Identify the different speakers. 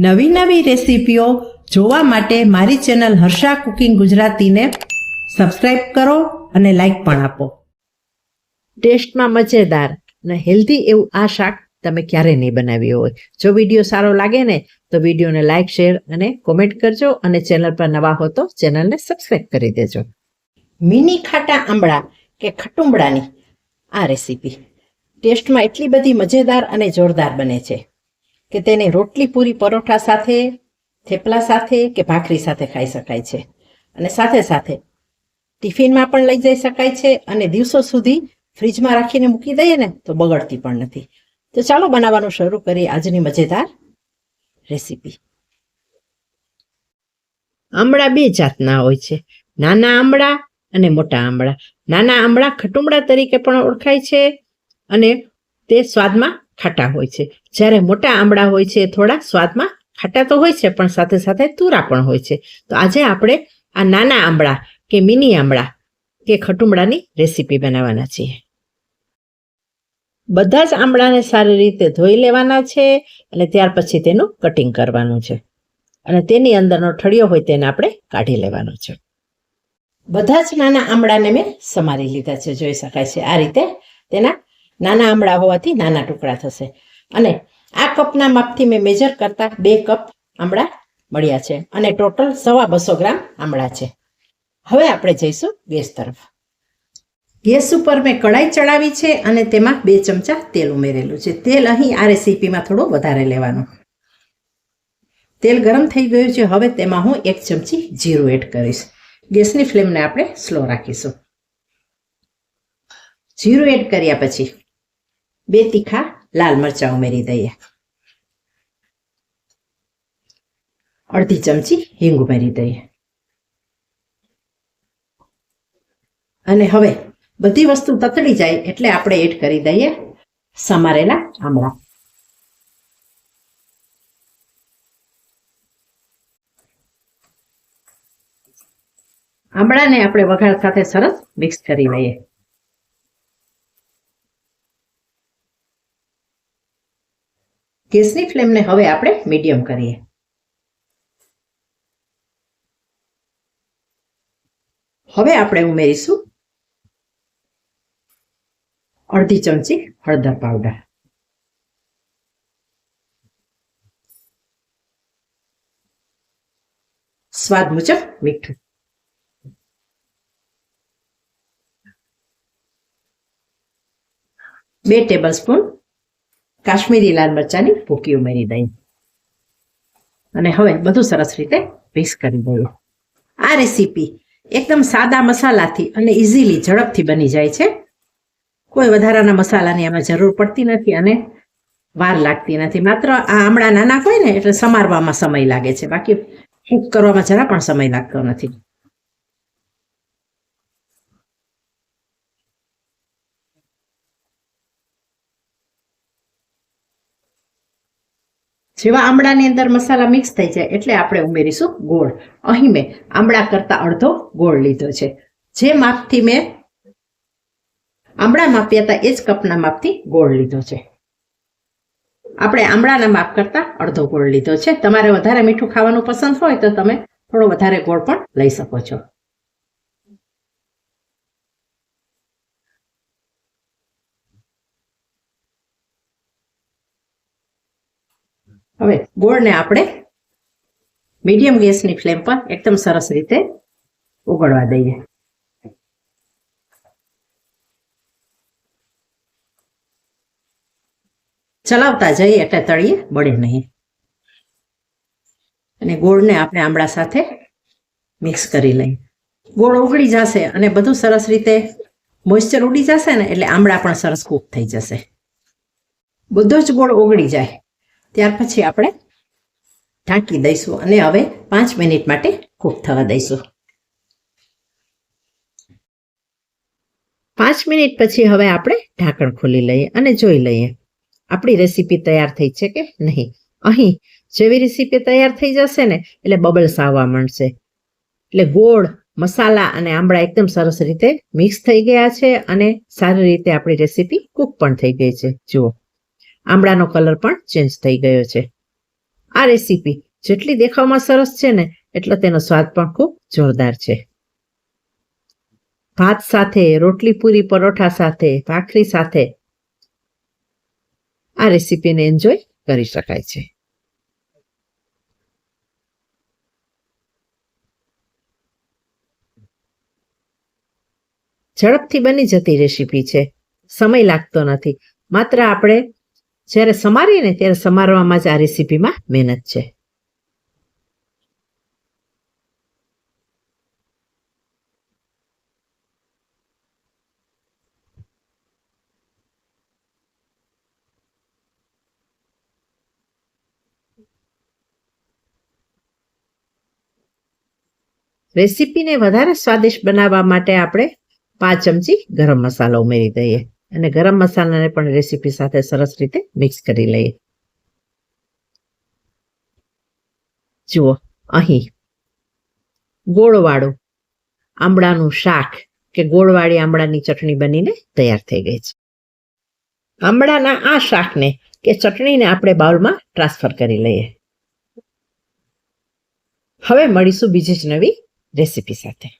Speaker 1: નવી નવી રેસીપીઓ જોવા માટે મારી ચેનલ હર્ષા કુકિંગ ગુજરાતીને સબસ્ક્રાઇબ કરો અને લાઈક પણ આપો. ટેસ્ટમાં મજેદાર અને હેલ્ધી એવું આ શાક તમે ક્યારે નહીં બનાવ્યું હોય. જો વિડીયો સારો લાગે ને તો વિડીયોને લાઈક, શેર અને કોમેન્ટ કરજો અને ચેનલ પર નવા હો તો ચેનલને સબસ્ક્રાઇબ કરી દેજો. મિની ખાટા આંબળા કે ખટુંબળાની આ રેસીપી ટેસ્ટમાં એટલી બધી મજેદાર અને જોરદાર બને છે કે તેને રોટલી, પૂરી, પરોઠા સાથે, થેપલા સાથે કે ભાખરી સાથે ખાઈ શકાય છે અને સાથે સાથે ટિફિનમાં પણ લઈ જઈ શકાય છે અને દિવસો સુધી ફ્રીજમાં રાખીને મૂકી દઈએ ને તો બગડતી પણ નથી. તો ચાલો બનાવવાનું શરૂ કરીએ આજની મજેદાર રેસીપી. આંબળા બે જાતના હોય છે, નાના આંબળા અને મોટા આંબળા. નાના આંબળા ખટુંબળા તરીકે પણ ઓળખાય છે અને તે સ્વાદમાં ખાટા હોય છે, જ્યારે મોટા આંબળા હોય છે થોડા સ્વાદમાં ખાટા તો હોય છે પણ સાથે સાથે તુરા પણ હોય છે. તો આજે આપણે આ નાના આંબળા કે મિની આંબળા કે ખટુંબળાની રેસીપી બનાવવાના છીએ. બધા જ આંબળાને સારી રીતે ધોઈ લેવાના છે અને ત્યાર પછી તેનું કટિંગ કરવાનું છે અને તેની અંદરનો ઠળિયો હોય તેને આપણે કાઢી લેવાનો છે. બધા જ નાના આંબળાને મેં સમારી લીધા છે, જોઈ શકાય છે આ રીતે. તેના નાના આંબળા હોવાથી નાના ટુકડા થશે અને આ કપના માપથી મેં મેજર કરતા 2 કપ આંબળા મળ્યા છે અને ટોટલ 250 ગ્રામ આંબળા છે. હવે આપણે જઈશું ગેસ તરફ. ગેસ ઉપર મેં કઢાઈ ચડાવી છે અને તેમાં 2 ચમચા તેલ ઉમેરેલું છે. તેલ અહીં આ રેસીપીમાં થોડું વધારે લેવાનું. તેલ ગરમ થઈ ગયું છે. હવે તેમાં હું 1 ચમચી જીરું એડ કરીશ. ગેસની ફ્લેમને આપણે સ્લો રાખીશું. જીરું એડ કર્યા પછી 2 તીખા લાલ મરચાં ઉમેરી દઈએ. અડધી ચમચી હિંગ ઉમેરી દઈએ અને હવે બધી વસ્તુ તતડી જાય એટલે આપણે એડ કરી દઈએ સમારેલા આંબળા. આંબળાને આપણે વઘાર સાથે સરસ મિક્સ કરી લઈએ. ગેસની ફ્લેમને હવે આપણે મીડિયમ કરીએ. હવે આપણે ઉમેરીશું અડધી ચમચી હળદર પાવડર, સ્વાદ મુજબ મીઠું, બે ટેબલ સ્પૂન કાશ્મીરી લાલ મરચાંની ભૂકી ઉમેરી દઈએ અને હવે બધું સરસ રીતે મિક્સ કરી દઈએ. આ રેસીપી એકદમ સાદા મસાલાથી અને ઇઝીલી ઝડપથી બની જાય છે. કોઈ વધારાના મસાલાની આમાં જરૂર પડતી નથી અને વાર લાગતી નથી. માત્ર આ આંબળા નાના હોય ને એટલે સમારવામાં સમય લાગે છે, બાકી કૂક કરવામાં જરા પણ સમય લાગતો નથી. જેવા આંબળાની અંદર મસાલા મિક્સ થઈ જાય એટલે આપણે ઉમેરીશું ગોળ. અહીં મેં આંબળા કરતાં અડધો ગોળ લીધો છે. જે માપથી મેં આંબળા માપ્યા હતા એ જ કપના માપથી ગોળ લીધો છે. આપણે આંબળાના માપ કરતાં અડધો ગોળ લીધો છે. તમારે વધારે મીઠું ખાવાનું પસંદ હોય તો તમે થોડો વધારે ગોળ પણ લઈ શકો છો. હવે ગોળને આપણે મીડિયમ ગેસની ફ્લેમ પર એકદમ સરસ રીતે ઉકળવા દઈએ. ચલાવતા જઈએ એટલે તળીએ બળે નહીં અને ગોળને આપણે આંબળા સાથે મિક્સ કરી લઈએ. ગોળ ઉકળી જશે અને બધું સરસ રીતે મોઇસ્ચર ઉડી જશે ને એટલે આંબળા પણ સરસ કૂક થઈ જશે. બધો જ ગોળ ઓગળી જાય ત્યાર પછી આપણે ઢાંકી દઈશું અને હવે 5 મિનિટ માટે કૂક થવા દઈશું. 5 મિનિટ પછી હવે આપણે ઢાંકણ ખોલી લઈએ અને જોઈ લઈએ આપણી રેસીપી તૈયાર થઈ છે કે નહીં. અહીં જેવી રેસીપી તૈયાર થઈ જશે ને એટલે બબલ્સ આવવા માંડશે એટલે ગોળ, મસાલા અને આંબળા એકદમ સરસ રીતે મિક્સ થઈ ગયા છે અને સારી રીતે આપણી રેસીપી કૂક પણ થઈ ગઈ છે. જુઓ, આંબળાનો કલર પણ ચેન્જ થઈ ગયો છે આ રેસીપી જેટલી દેખાવમાં સરસ છે ને એટલો તેનો સ્વાદ પણ ખૂબ જોરદાર છે. ભાત સાથે, રોટલી, પૂરી, પરોઠા સાથે, ભાખરી સાથે આ રેસીપીને એન્જોય કરી શકાય છે. ઝડપથી બની જતી રેસીપી છે. સમય લાગતો નથી. માત્ર આપણે જ્યારે સમારીએ ને ત્યારે સમારવામાં જ આ રેસીપીમાં મહેનત છે. રેસીપીને વધારે સ્વાદિષ્ટ બનાવવા માટે આપણે 5 ચમચી ગરમ મસાલો ઉમેરી દઈએ અને ગરમ મસાલાને પણ રેસીપી સાથે સરસ રીતે મિક્સ કરી લઈએ. જુઓ, અહીં ગોળવાળું આંબળાનું શાક કે ગોળવાળી આંબળાની ચટણી બનીને તૈયાર થઈ ગઈ છે. આંબળાના આ શાકને કે ચટણીને આપણે બાઉલમાં ટ્રાન્સફર કરી લઈએ. હવે મળીશું બીજી જ નવી રેસીપી સાથે.